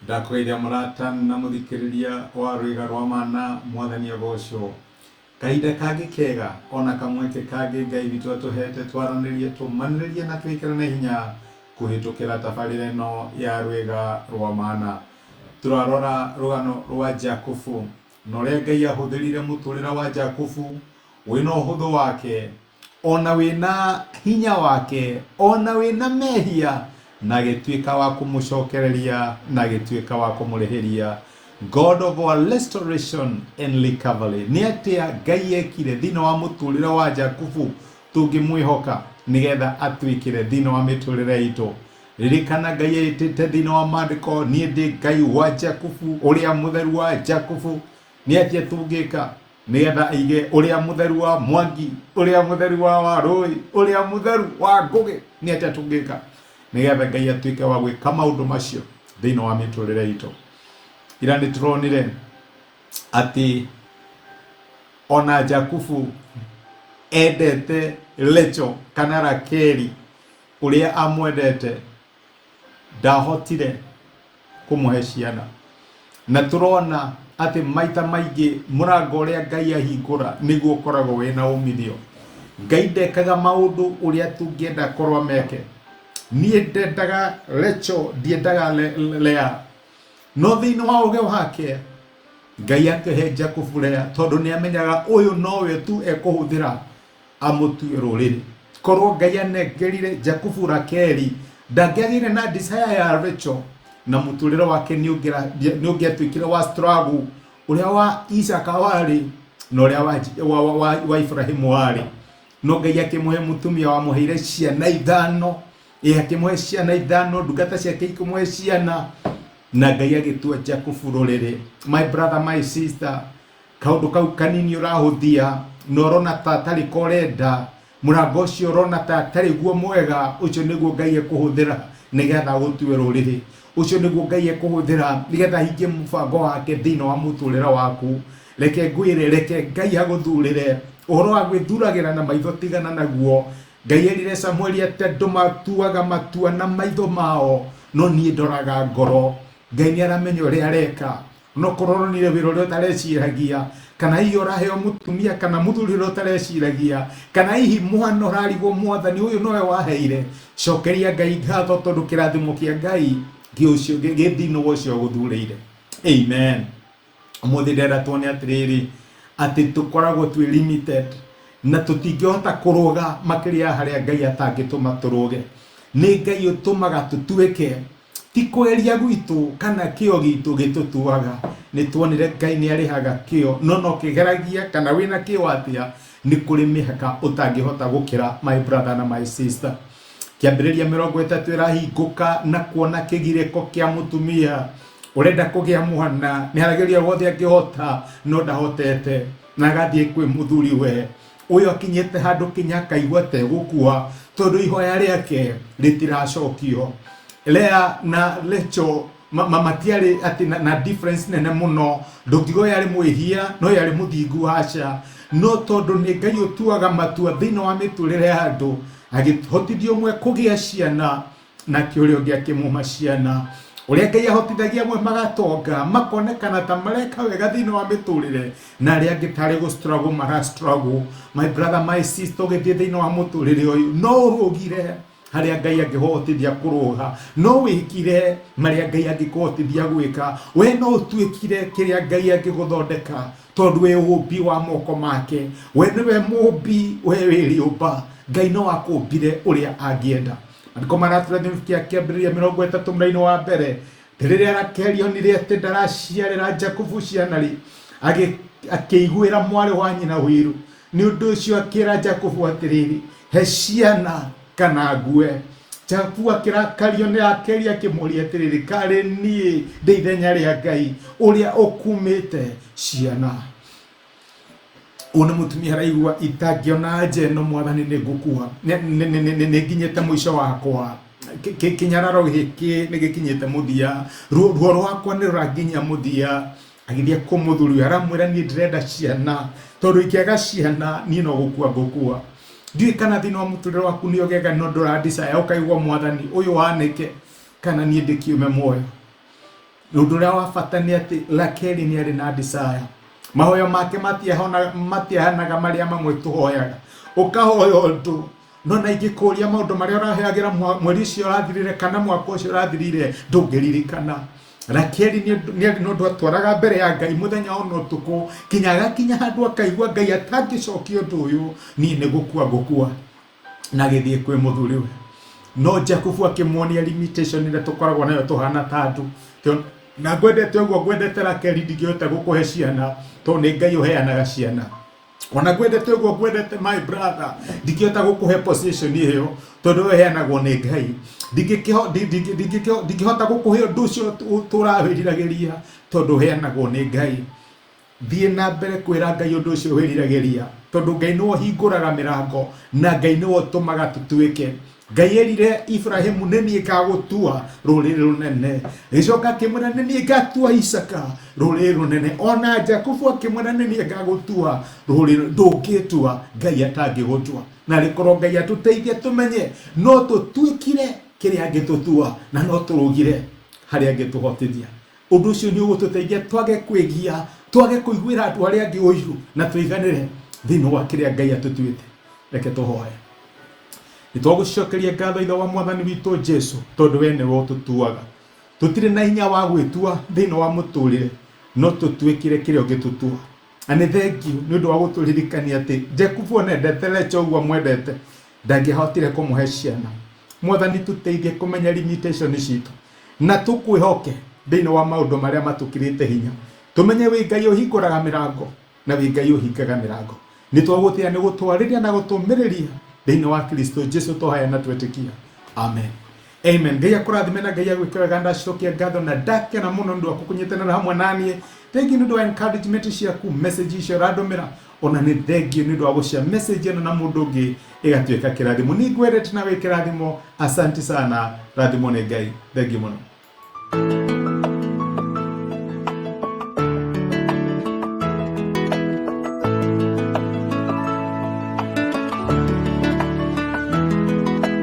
Ndakugeithia murata na muthikiriria wa rwiga rwa mana mwathani agocwo. Kahinda kangi kega ona kamweke kangi Ngai witu atuhete twaranirie tumaniririe na twikirane hinya kuhitukira tabarira ino ya rwiga rwa mana. Turarora rugano rwa Jakubu na uria Ngai ahuthirire muturira wa Jakubu wina uhuthu wake ona wina hinya wake ona wina mehia na gituika wa kumucokereria na gituika wa kumurihiria. God of our restoration and recovery. Ni atia Ngai ekire thina wa muturire wa Jakubu tungimwihoka nigetha atwikire thina wa miturire itu. Ririkana Ngai etete thina wa mandiko ni ndi Ngai wa Jakubu uria mutheru wa Jakubu. Ni atia tungika nigetha aige uria mutheru wa Mwangi, uria mutheru wa Warui, uria mutheru wa Ngugi. Ni atia tungika nigetha Ngai atwike wa gwika maundu macio thina wa miturire itu. Ira ni turonire ati ona Jakubu endete Lecho kana Rakeli uria amwendete ndahotire kumuhe ciana. Na turona ati maita maingi murango uria Ngai ahingura niguo ukoragwo wina umithio. Ngai ndekaga maundu uria tungienda korwa meke. Nie ndendaga Lecho, ndiendaga Lea, no thini wa uge wake Ngai akehe Jakubu Lea tondu ni amenyaga uyu nowe tu ekuhuthira amutue ruriri. Korwo Ngai anengerire Jakubu Rakeli ndangiagire na desire ya Lecho na muturire wake ni ungiatwikire wa struggle uria wa Isaka wari na uria wa Ibrahimu wari. No Ngai akimuhe mutumia wa muheire ciana ithano, akimuhe ciana ithano, ndungata ciake ikumuhe ciana na Ngai agitua Jakubu ruriri. My brother, my sister, kaundu kau kanini urahuthia no rona ta tari korenda murango ucio rona ta tari guo mwega, ucio niguo Ngai ekuhuthira nigetha gutue ruriri. Ucio niguo Ngai ekuhuthira nigetha hingie mubango wake thina wa muturira waku. Reke ngwire, reke Ngai aguthurire uhoro wa gwithuragira na maitho tigana naguo. Ngai erire Samueli ati andu matuaga matua na maitho mao no nie ndoraga ngoro. Ngai ni aramenya uria areka no kororonire wira uria utareciragia kana hihi uraheo mutumia kana muthuri uria utareciragia kana hihi mwana urarigwo mwathani uyu nowe waheire. Cokeria Ngai ngatho tondu kirathimo kia Ngai giucio githino ucio guthurire. Amen. Umuthi ndenda tuone atiriri ati tukoragwo twi limited na tutingihota kuruga makiria haria Ngai atangituma turuge. Ni Ngai utumaga tutuike ti kweria gwitu kana kio gitu gitutuaga. Ni tuonire Ngai ni arihaga kio no kigeragia kana wina kio atia ni kuri mihaka utangihota gukira. My brother na my sister, kiambiriria 30 irahinguka na kuona kigireko kia mutumia urenda kugia mwana ni harageria wothe angihota no ndahotete na gathie kwi muthuri we uyo akinyete handu kinyaka igwate gukua tondu ihoya riake ritiracokio. Lea na Lecho matiari ati na difference nene muno. Ndungigo yari mwihia no yari muthingu haca no tondu ni Ngai utuaga matua thina wa miturire ya andu agihotithio mwe kugia ciana na kiurio giake muma ciana uria Ngai ahotithagia mwe magatonga makonekana ta mareka wega thina wa miturire na aria ngitari go struggle mara struggle. My brother, my sister, ugithie thina wa muturire uyu no urugire haria Ngai angihotithia kuruha no wikire maria Ngai angikuhotithia gwika. We no utwikire kiria Ngai angiguthondeka tondu we umbi wa moko make. We niwe mumbi, we wiriumba. Ngai no akumbire uria angienda. Andiko maraturathimkia kiambiriria 30 mraini wa mbere ririria Rakeli onire ati ndaraciarira Jakubu cianari akiiguira mwari wa nyina wiru. Ni undu ucio akira Jakubu atiriri he ciana kana ngue. Jakubu akirakario ni Rakeli akimuria atiriri kare nie ndi ithenya ria Ngai uria ukumite ciana. Una mutumia raigua itangiona nje no mwathani ni ngukua ni nginyete mwisho wakwa. Kinyararo giki ni gikinyete muthia ruo rwakwa ni ruranginya muthia. Agithie kumuthuri aramwira ni ndirenda ciana tondu ikiaga ciana ni no gukua. Ndiwe kana thina wa muturire waku ni ogega no ndura desire ukaigwa mwathani uyu wanike kana ni ndikiume moyo. Nduria wa fatani ati Rakeli ni ari na desire. Mahoya make matiahanaga maria mamwe tuhoyaga. Ukahoya undu nona ingikuria maundu maria uraheagira mweri ucio urathirire kana mwaka ucio urathirire ndungiririkana. Rakeli ni ari nundu atwaraga mbere ya Ngai muthenya ona utuku kinya handu akaigua Ngai atangicokio undu uyu ni gukua na githie kwi muthuriwe. No Jakubu akimuonia limitation ile tukoragwo nayo tuhana tatu. Na gwendete uguo gwendete Rakeli ndingihota gukuhe ciana to ni Ngai uheanaga ciana. Ona gwendete uguo gwendete my brother ndingihota gukuhe position iyo tondu uheanagwo ni Ngai. Ndingihota gukuhe undu ucio turawiriragiria tondu uheanagwo ni Ngai. Thie na mbere kwira Ngai undu ucio wiriragiria tondu Ngai no hinguraga mirango na Ngai no tumaga tutuike. Ngai erire Ibrahimu nenie ngagutua ruriri runene. Gicoka kimwira nenie ngatua Isaka ruriri runene. Ona Jakubu akimwira nenie ngagutua ruriri ndungitua Ngai atangigutua. Na rikorwo Ngai atuteithie tumenye no tutuikire kiria angitutua na no turugire haria angituhotithia. Undu ucio ni ugututeithia twage kwigia, twage kuiguira andu aria angi uiru na tuiganire thiini wa kiria Ngai atutuite. Reke tuhoye. Nitwagucokeria ngatho ithe wa mwathani witu Jesu tondu we niwe ututuaga. Tutire na hinya wa gwitua thiini wa muturire no tutuikire kiria ungitutua. Ani thank you ni undu wa guturirikania ati Jakubu nendete Rachel uguo mwendete ndangihotire kumuhe ciana. Mwathani tuteithie kumenya limitation citu na tukwihoke thiini wa maundu maria matukirite hinya. Tumenye wi Ngai uhinguraga mirango na wi Ngai uhingaga mirango. Nitwagutia ni gutwariria na gutumiriria thiini wa Kristo Jesu tuhaya na twetikia. Amen. Amen. Ngai akurathime na Ngai agwikira ndacokia ngatho na ndake na muno ndu akukunyitanira hamwe nanie. Thank you ndu wa encouragement ciaku, message cio radumira ona ni thank you ndu wa gucia message na mundu ungi igatuika kirathimo. Ni ngwendete na wikirathimo. Asante sana. Rathimo ni Ngai. Thank you muno.